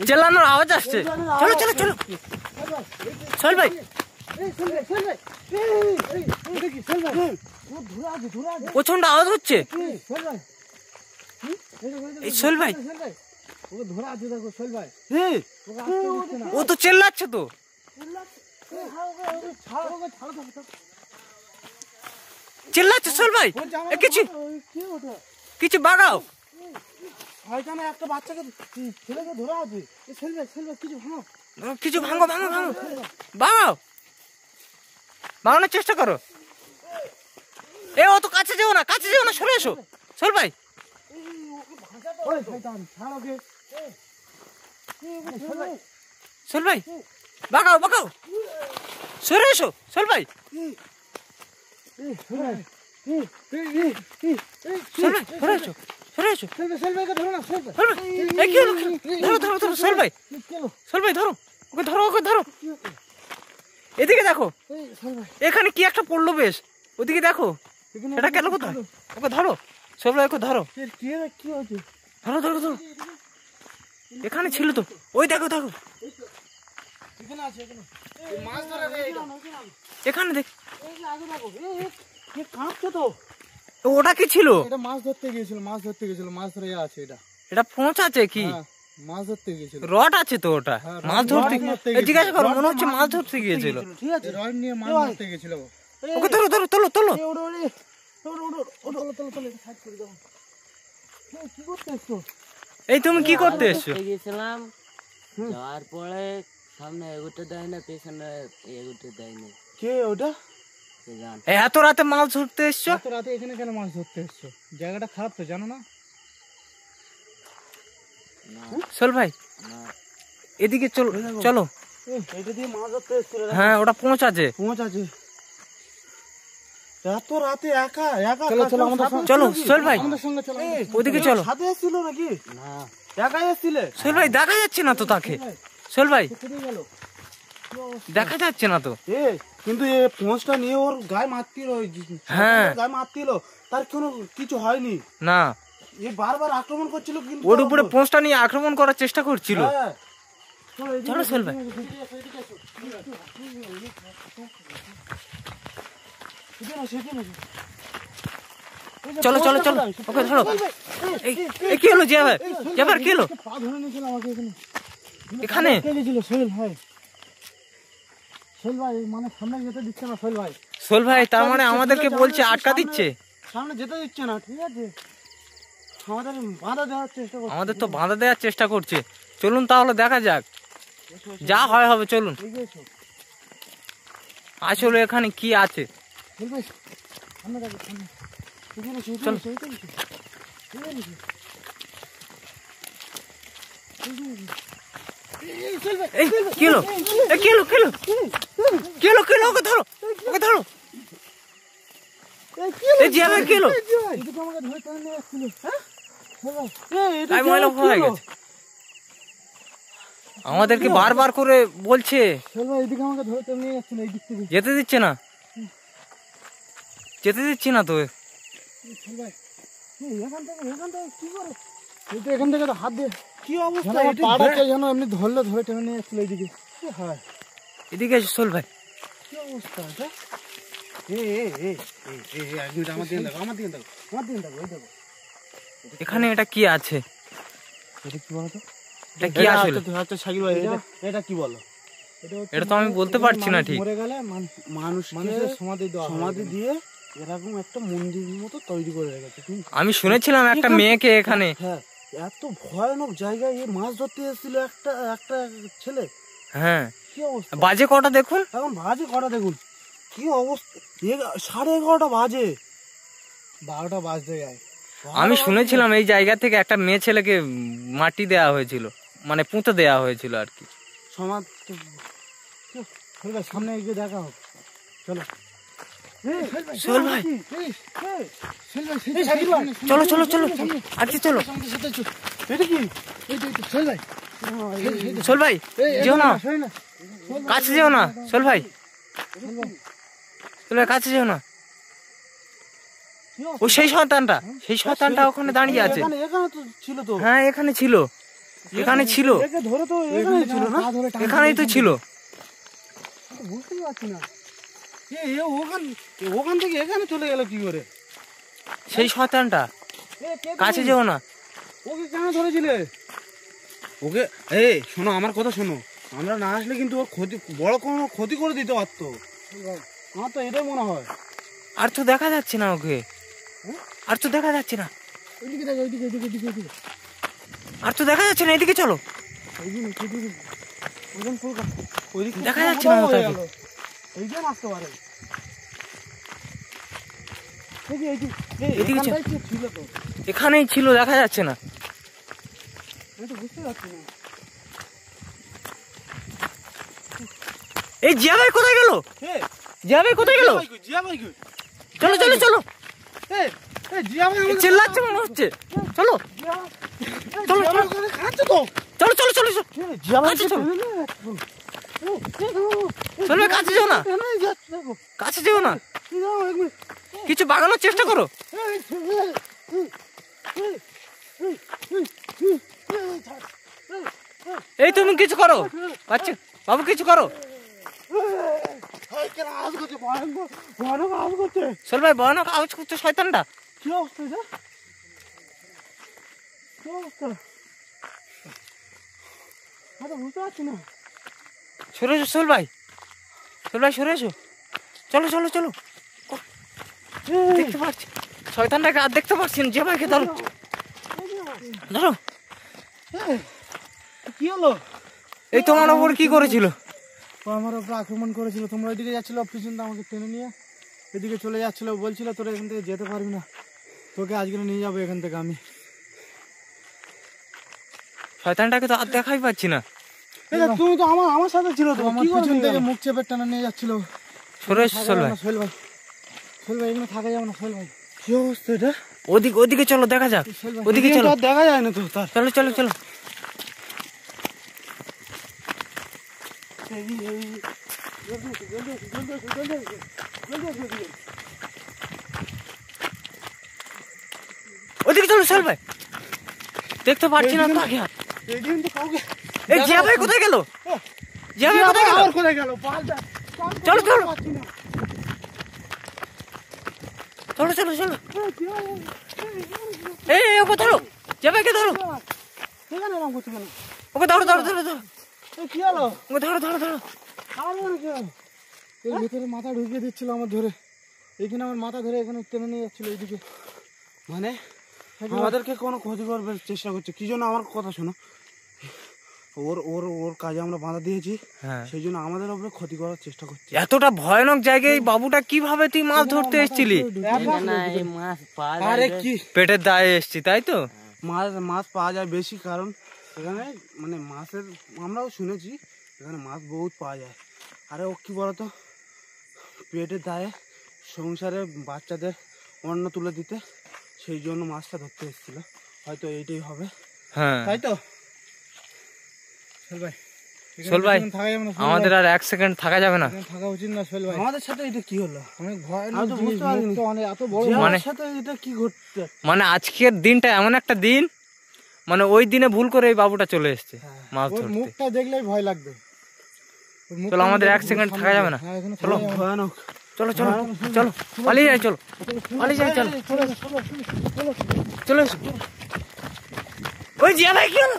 চেল্লানোর আওয়াজ আসছে। চলো চলো চলো সোহেল ভাই, প্রচন্ড আওয়াজ হচ্ছে। সোহেল ভাই ও তো চেল্লাচ্ছে তো। চিল্লাচ্ছে সোহেল ভাই, কিছু কিছু বাগাও। একটা বাচ্চাকে ছেলেকে ধরা আছে। কিছু ভাঙো ভাঙো ভাঙো, বাগাও, বাগানোর চেষ্টা করো। এ ও তো কাছে যেও না, কাছে যেও না, সরে এসো সোহেল ভাই। সোহেল ভাই বাগাও বাগাও, সরে এসো সোহেল ভাই। সরে এসো সরে এসো। ধরো ধরো ধরো সোহেল ভাই, সোহেল ভাই ধরো ওকে, ধরো ওকে ধরো। এদিকে দেখো, এখানে কি একটা পড়লো বেশ, ওদিকে দেখো এটা কেন কোথায়। ওকে ধরো সোহেল ভাই, ওকে ধরো ধরো ধরো ধরো। এখানে ছিল তো, ওই দেখো দেখো এখানে দেখ। ওটা কি ছিল? এটা মাছ ধরতে গিয়েছিল, মাছ ধরতে গিয়েছিল, মাছ ধরে আছে। এটা এটা পৌঁছ আছে কি? মাছ ধরতে গিয়েছিল, রড আছে তো ওটা, মাছ ধরতে জিজ্ঞাসা করো, মনে হচ্ছে মাছ ধরতে গিয়েছিল। ঠিক আছে, রড নিয়ে মাছ ধরতে গিয়েছিল। ওকে ধরো ধরো, তোলো তোলো। এই তুমি কি করতে এসছো? গেছিলাম, যাওয়ার পরে সামনে এগোতে দেয় না, পেছনে এগোতে দেয় না। কে ওটা? এত রাতে মাছ ধরতে এসছো? এত রাতে এখানে কেন মাছ ধরতে এসছো? জায়গাটা খারাপ তো, জানো না? সোহেল ভাই এদিকে চলো চলো। এটা দিয়ে মাছ ধরতে এসছিল। হ্যাঁ ওটা পৌঁছ আছে। এত রাতে একা একা? চলো সোহেল ভাই ওদিকে চলো। সাথে এসেছিল নাকি? না, একাই এসেছিলে? সোহেল ভাই দেখা যাচ্ছে না তো তাকে। সোহেল ভাই দেখা যাচ্ছে না তো। কিন্তু এ পোঁচটা নিয়ে ওর গায়ে মারছিল। হ্যাঁ গায়ে মারছিল, তার কোনো কিছু হয়নি। না, এ বারবার আক্রমণ করছিল, কিন্তু ওর উপরে পোঁচটা নিয়ে আক্রমণ করার চেষ্টা করছিল। চলো সোহেল ভাই। চলো চলো চলো, ওকে ধরো। এই কি হলো জিয়া ভাই, জিয়া ভাই কি হলো? পা ধরে নিয়েছিল আমাকে এখানে গেছিল সোহেল ভাই। সোহেল ভাই মানে সামনে যেতে দিচ্ছে না সোহেল ভাই। সোহেল ভাই তার মানে আমাদেরকে বলছে আটকা দিচ্ছে, সামনে যেতে দিচ্ছে না। ঠিক আছে, আমাদের বাধা দেওয়ার চেষ্টা করছে। আমাদের তো বাধা দেওয়ার চেষ্টা করছে। চলুন তাহলে দেখা যাক, যা হয় হবে। চলুন, আসলে এখানে কি আছে। চল কি হলো, কি হলো কি হলো কি হলো কি হলো? ওকে ধরো ওকে ধরো। জিয়া ভাই কি হলো? আমাদেরকে বারবার করে বলছে, যেতে দিচ্ছে না, যেতে দিচ্ছি না তো। এখান থেকে তো হাত দিয়ে কি অবস্থা, যেন এমনি ধরলে ধরে টেনে নিয়ে এসেছিল এইদিকে। এদিকে এসো সোহেল ভাই। কি অবস্থা এটা? এখানে এটা কি আছে? এটা কি বলতো? এটা কি আসলে? এটা কি বলো? এটা তো আমি বলতে পারছি না ঠিক। মরে গেলে মানুষের সমাধি দিয়ে এরকম একটা মন্দির মতো তৈরি করে রেখেছে। আমি শুনেছিলাম একটা মেয়েকে এখানে। হ্যাঁ, এত ভয়ানক জায়গায় মাছ ধরতে এসেছিল একটা ছেলে। হ্যাঁ, কি অবস্থা? বাজে কটা দেখুন, এখন বাজে কটা দেখুন, কি অবস্থা। 11:30 বাজে, 12টা বাজতে যায়। আমি শুনেছিলাম এই জায়গা থেকে একটা মেয়ে ছেলেকে মাটি দেয়া হয়েছিল, মানে পুঁতে দেয়া হয়েছিল আর কি। সামনে গিয়ে দেখা হোক, চলো। সোহেল ভাই চলো চলো চলো, আজকে চলো। এটা কি? সোহেল ভাই, সোহেল ভাই যেও না, কাছে যেও না সোহেল ভাই, সোহেল ভাই কাছে যেও না। ও সেই শয়তানটা ওখানে দাঁড়িয়ে আছে। এখানে তো ছিল তো। হ্যাঁ এখানে ছিল। এখানে ছিল, একে ধরে তো এখানে ছিল না, এখানেই তো ছিল। বুঝতেই পারছি না ওখান থেকে এখানে চলে গেল কি করে? সেই শয়তানটা, কাছে যেও না। ওকে কেন ধরেছিলে? ওকে শোনো আমার কথা শোনো, আমরা না আসলে কিন্তু ওর ক্ষতি, বড় কোনো ক্ষতি করে দিতে পারতো। আমার তো এটাই মনে হয়। আর তো দেখা যাচ্ছে না ওকে, আর তো দেখা যাচ্ছে না, ওইদিকে দেখো, ওইদিকে ওইদিকে ওইদিকে ওইদিকে আর তো দেখা যাচ্ছে না। এদিকে চলো, দেখা যাচ্ছে না ওটাকে। এইদিকে আসতে পারে। এদিকে চলো। ছিল তো, এখানেই ছিল, দেখা যাচ্ছে না। আমি তো বুঝতে পারছি না। এই জিয়া ভাই কোথায় গেল? জিয়া ভাই কোথায় গেল? জিয়া ভাই কই? চলো চলো চলো, জিয়া ভাই আমাকে চিল্লাচ্ছে মনে হচ্ছে। চলো চলো চলো খাচ্ছে তো। চলো চলো চলো চলো, জিয়া ভাই কাছে চলো। চলো কাছে যেও না, কাছে যেও না, কিছু বাগানোর চেষ্টা করো। এই তুমি কিছু করো, বাচ্চা বাবু কিছু করো। চল ভাই, ভয়ানক আওয়াজ করছে শয়তানটা। কি অবস্থা এটা? কি অবস্থা? আমি তো বুঝতে পারছি না। সরে এসো সোল ভাই, সোল ভাই সরে এসো। চলো চলো চলো, দেখতে পাচ্ছি শয়তানটাকে, আর দেখতে পাচ্ছি না। জিয়া ভাইকে ধরো ধরো। কি হলো? এই তোমার ওপর কি করেছিল? ও আমার উপর আক্রমণ করেছিল। তোমরা ওইদিকে যাচ্ছিল, পিছনটা আমাকে টেনে নিয়ে এদিকে চলে যাচ্ছিল। বলছিল তোরা এখান থেকে যেতে পারবি না, তোকে আজকে নিয়ে যাবো এখান থেকে আমি। শয়তানটাকে তো আর দেখাই পাচ্ছি না। তুমি তো আমার সাথে ছিল তো, আমার পিছন থেকে মুখ চেপে টানা নিয়ে যাচ্ছিল। সরে এসো সোল ভাই। সোহেল ভাই, সোহেল ভাই এখানে থাকা যাবে না। সোহেল ভাই কি অবস্থা এটা? ওদিকে ওদিকে চলো, দেখা যাক। ওদিকে চলো, দেখা যায় না তো তার। চলো চলো চলো। ওদিকে চলো সোল ভাই, দেখতে পাচ্ছি না তাকে আর। এই জিয়া ভাই কোথায় গেল? জিয়া ভাই কোথায় গেল? কোথায় গেল? চলো চলো চলো চলো চলো। এই ওকে ধরো, জিয়া ভাইকে ধরো, এখানে এরকম করছে কেন? ওকে ধরো ধরো ধরো ধরো, কি হলো? ওকে ধরো ধরো ধরো। এর ভিতরে মাথা ঢুকিয়ে দিচ্ছিল আমার ধরে, এখানে আমার মাথা ধরে এখানে টেনে নিয়ে যাচ্ছিল এইদিকে। মানে আমাদেরকে কোনো ক্ষতি করবার চেষ্টা করছে কি জন্য? আমার কথা শোনো, ওর ওর ওর কাজে আমরা বাধা দিয়েছি, সেই জন্য আমাদের উপরে ক্ষতি করার চেষ্টা করছে। এতটা ভয়ানক জায়গায় বাবুটা কিভাবে তুই মাছ ধরতে এসেছিলি? মাছ পাওয়া আরে যায় কি পেটের দায়ে এসছি তাই তো? মাছ পাওয়া যায় বেশি, কারণ এখানে মানে মাছের, আমরাও শুনেছি এখানে মাছ বহুত পাওয়া যায়। আরে ও কি বলতো, পেটের দায়ে সংসারে বাচ্চাদের অন্ন তুলে দিতে, সেই জন্য মাছটা ধরতে এসেছিল। হয়তো এইটাই হবে, হ্যাঁ তাই তো? সোহেল ভাই, সোল ভাই, থাকা যাবে না। আমাদের আর এক সেকেন্ড থাকা যাবে না। থাকা উচিত না সোহেল ভাই। আমাদের সাথে এটা কি হলো? অনেক ভয়, মানে এত বড় সাথে এটা কি ঘটছে? মানে আজকের দিনটা এমন একটা দিন, মানে ওই দিনে ভুল করে এই বাবুটা চলে এসছে মাছ ওর ধরতে। মুখটা দেখলেই ভয় লাগবে। চলো, আমাদের এক সেকেন্ড থাকা যাবে না। চলো ভয়ানক। চলো চলো চলো, পালিয়ে যাই, চলো পালিয়ে যাই, চলো চলো এসো। ওই জিয়া ভাই কি হলো?